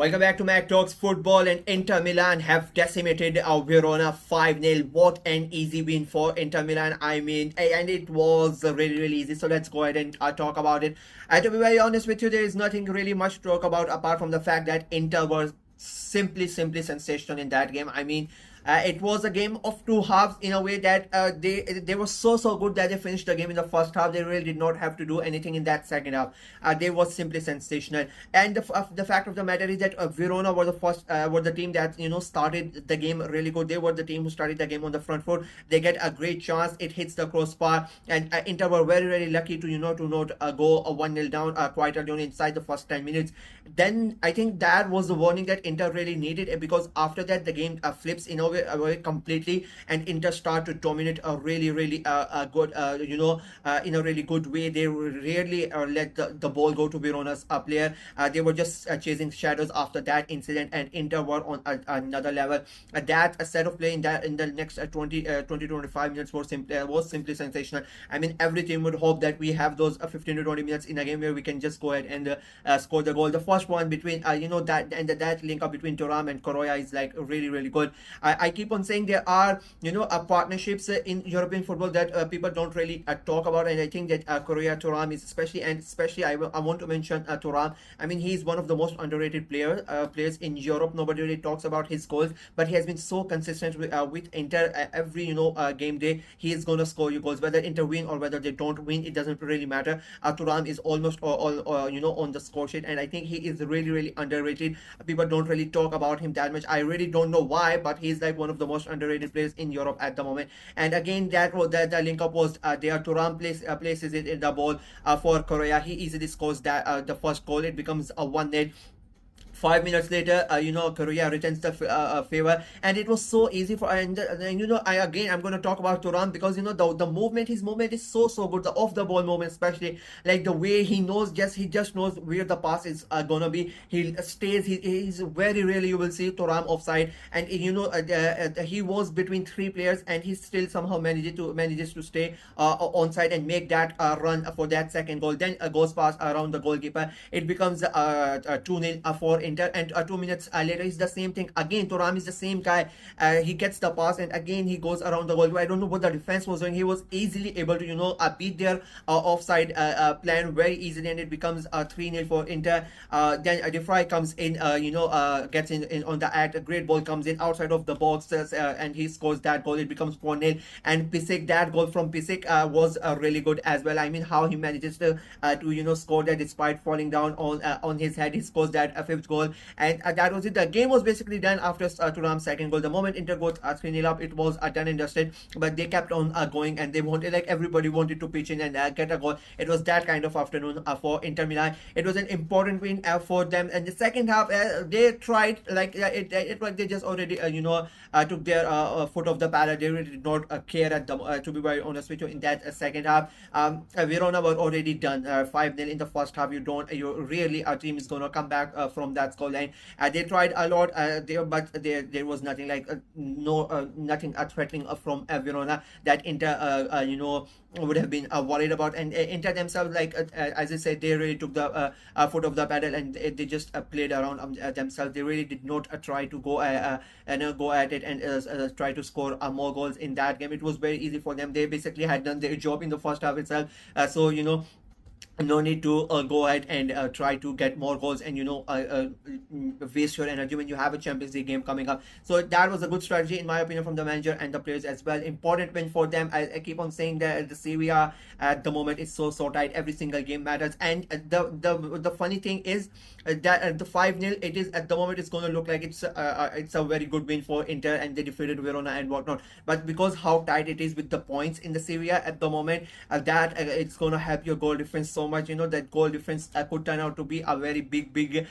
Welcome back to Mac Talks Football, and Inter Milan have decimated Verona 5-0. What an easy win for Inter Milan. I mean, and it was really easy. So let's go ahead and talk about it. To be very honest with you, there is nothing really much to talk about apart from the fact that Inter was simply sensational in that game. I mean, it was a game of two halves in a way that they were so good that they finished the game in the first half. They really did not have to do anything in that second half. They were simply sensational. And the fact of the matter is that Verona were the team that started the game really good. They were the team who started the game on the front foot. They get a great chance. It hits the crossbar, and Inter were very lucky to to not go 1-0 down quite early on inside the first 10 minutes. Then I think that was the warning that Inter really needed, because after that the game flips away completely, and Inter start to dominate a really good in a really good way. They rarely let the ball go to Verona's player. They were just chasing shadows after that incident, and Inter were on another level. That set of play in the next 20-25 minutes was simply sensational. I mean, every team would hope that we have those 15 to 20 minutes in a game where we can just go ahead and score the goal. The first one between that link up between Thuram and Koroya is like really good. I keep on saying there are partnerships in European football that people don't really talk about, and I think that Koroya Thuram is especially I want to mention Thuram. I mean, he's one of the most underrated players in Europe. Nobody really talks about his goals, but he has been so consistent with Inter. Every game day he is gonna score you goals, whether Inter win or whether they don't win, it doesn't really matter. Thuram is almost all on the score sheet, and I think he is really underrated. People don't really talk about him that much. I really don't know why, but he's like one of the most underrated players in Europe at the moment. And again, that the link up was there. Thuram places it in the ball for Korea. He easily scores that the first goal. It becomes a 1-0. 5 minutes later, Korea returns the favor, and it was so easy for. And I'm going to talk about Thuram, because the movement, his movement is so good. The off the ball movement, especially, like the way he just knows where the pass is gonna be. He stays. He's very rarely you will see Thuram offside, and he was between three players, and he still somehow manages to stay onside and make that run for that second goal. Then goes past around the goalkeeper. It becomes 2-0 for Inter, and 2 minutes later is the same thing again. Thuram is the same guy. He gets the pass, and again he goes around the goal. I don't know what the defense was doing. He was easily able to beat their offside plan very easily, and it becomes 3-0 for Inter. Then De Vrij comes in, gets in on the act. A great ball comes in outside of the box, and he scores that goal. It becomes 4-0. And Piszczek, that goal from Piszczek was really good as well. I mean, how he manages to score that despite falling down on his head. He scores that fifth goal, and that was it. The game was basically done after Thuram's second goal. The moment Inter got 3-0 up, it was done and dusted, but they kept on going, and they wanted, like, everybody wanted to pitch in and get a goal. It was that kind of afternoon for Inter Milan. It was an important win for them, and the second half they tried, like, they just already took their foot off the pedal. They really did not care at the to be very honest with you in that second half. Verona were already done 5-0 in the first half. You really, a team is gonna come back from that scoreline. They tried a lot but there was nothing, like nothing threatening from Verona that Inter would have been worried about. And Inter themselves, like as I said, they really took the foot of the pedal, and they just played around themselves. They really did not try to go at it and try to score more goals in that game. It was very easy for them. They basically had done their job in the first half itself. So no need to go ahead and try to get more goals and waste your energy when you have a Champions League game coming up. So that was a good strategy, in my opinion, from the manager and the players as well. Important win for them. I keep on saying that the Serie A at the moment is so tight. Every single game matters, and the funny thing is that the 5-0, it is at the moment, it's going to look like it's a very good win for Inter, and they defeated Verona and whatnot. But because how tight it is with the points in the Serie A at the moment, that it's going to help your goal difference so much. That goal difference could turn out to be a very big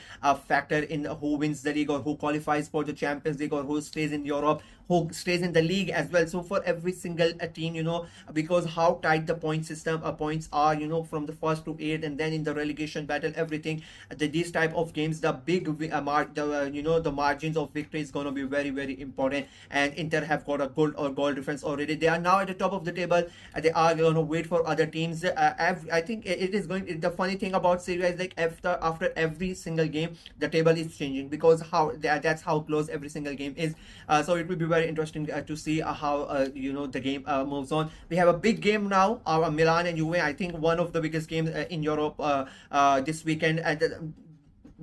factor in who wins the league, or who qualifies for the Champions League, or who stays in Europe, who stays in the league as well. So for every single team, because how tight the point system points are, from the first to eighth, and then in the relegation battle, everything, these type of games, the big the margins of victory is going to be very important. And Inter have got a good goal difference already. They are now at the top of the table. They are going to wait for other teams. I think it is going. The funny thing about Serie A is like after every single game, the table is changing because that's how close every single game is. So it will be very interesting to see how the game moves on. We have a big game now, Milan and Juve. I think one of the biggest games in Europe this weekend. And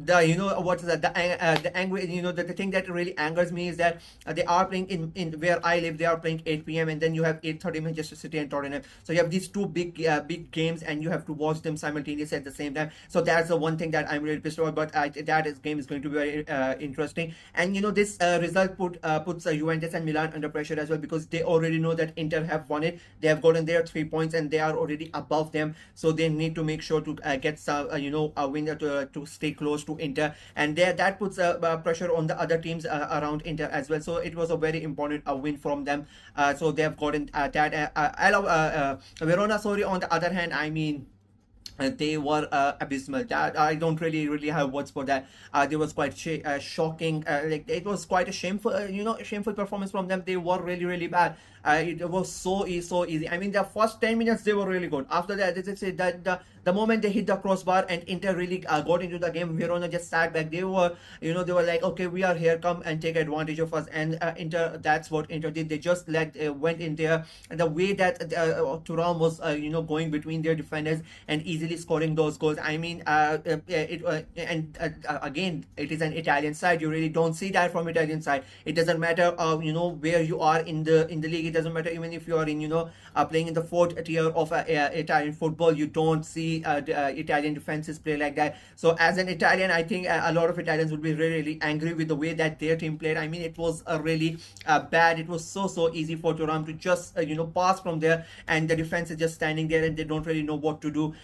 the what is that the angry the thing that really angers me is that they are playing in where I live. They are playing 8 p.m. and then you have 8:30 Manchester City and Tottenham. So you have these two big games and you have to watch them simultaneously at the same time. So that's the one thing that I'm really pissed about. But game is going to be very interesting. And this result puts Juventus and Milan under pressure as well, because they already know that Inter have won it. They have gotten their 3 points and they are already above them. So they need to make sure to get some a win to stay close to Inter, and that puts pressure on the other teams around Inter as well. So it was a very important win from them. So they have gotten that. Verona, sorry, on the other hand, I mean, they were abysmal. That I don't really have words for that. They was quite shocking. Like it was quite a shameful, shameful performance from them. They were really bad. It was so easy. I mean, the first 10 minutes they were really good. After that, they say that the moment they hit the crossbar and Inter really got into the game, Verona just sat back. They were like, okay, we are here, come and take advantage of us. And Inter, that's what Inter did. They just went in there, and the way that Thuram was going between their defenders and easily scoring those goals. I mean, again, it is an Italian side. You really don't see that from Italian side. It doesn't matter where you are in the league. It doesn't matter even if you are in playing in the fourth tier of Italian football. You don't see Italian defenses play like that. So as an Italian, I think a lot of Italians would be really angry with the way that their team played. I mean, it was really bad. It was so easy for Thuram to just pass from there, and the defense is just standing there and they don't really know what to do.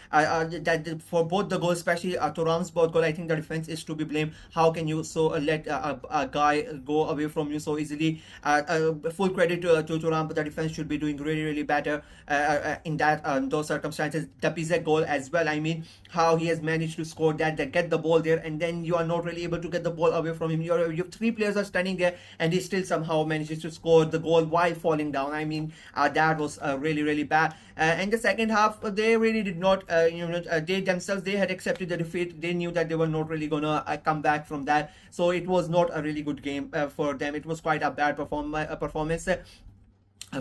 For both the goals, especially Thuram's both goal, I think the defense is to be blamed. How can you let a guy go away from you so easily? Full credit to Thuram, but the defense should be doing really better in those circumstances. The Pizek goal as well. I mean, how he has managed to score that, get the ball there, and then you are not really able to get the ball away from him. You have three players are standing there, and he still somehow manages to score the goal while falling down. I mean, that was really bad. And the second half, they really did not. They themselves, they had accepted the defeat. They knew that they were not really gonna come back from that. So it was not a really good game for them. It was quite a bad performance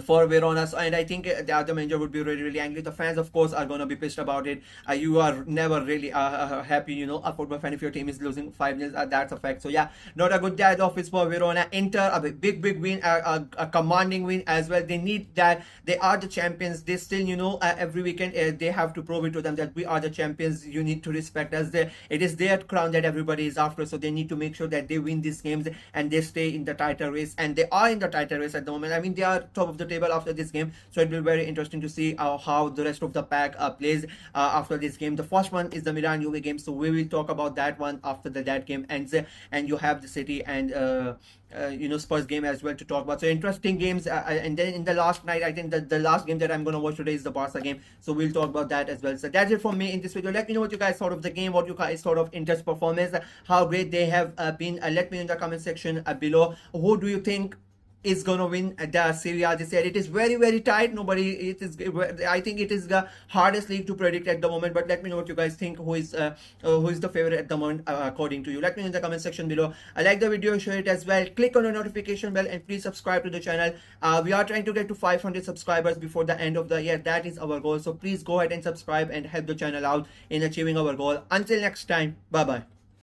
for Verona. And I think the other manager would be really angry. The fans, of course, are going to be pissed about it. You are never really happy, a football fan, if your team is losing 5-0. That's a fact. So yeah, not a good day at the office for Verona. Inter, a big win, a commanding win as well. They need that. They are the champions. They still, every weekend they have to prove it to them that we are the champions. You need to respect us. It is their crown that everybody is after. So they need to make sure that they win these games and they stay in the title race. And they are in the title race at the moment. I mean, they are top of the table after this game, so it will be very interesting to see how the rest of the pack plays after this game. The first one is the Milan Juve game, so we will talk about that one after that game ends, and you have the City and Spurs game as well to talk about. So interesting games, and then in the last night, I think that the last game that I'm going to watch today is the Barca game, so we'll talk about that as well. So that's it from me in this video. Let me know what you guys thought of the game, what you guys thought of Inter's performance, how great they have been. Let me know in the comment section below. Who do you think is gonna win the Serie A this year? It is very tight. I think it is the hardest league to predict at the moment, but let me know what you guys think. Who is the favorite at the moment according to you? Let me know in the comment section below. Like the video, share it as well, click on the notification bell, and please subscribe to the channel. We are trying to get to 500 subscribers before the end of the year. That is our goal, so please go ahead and subscribe and help the channel out in achieving our goal. Until next time, bye bye.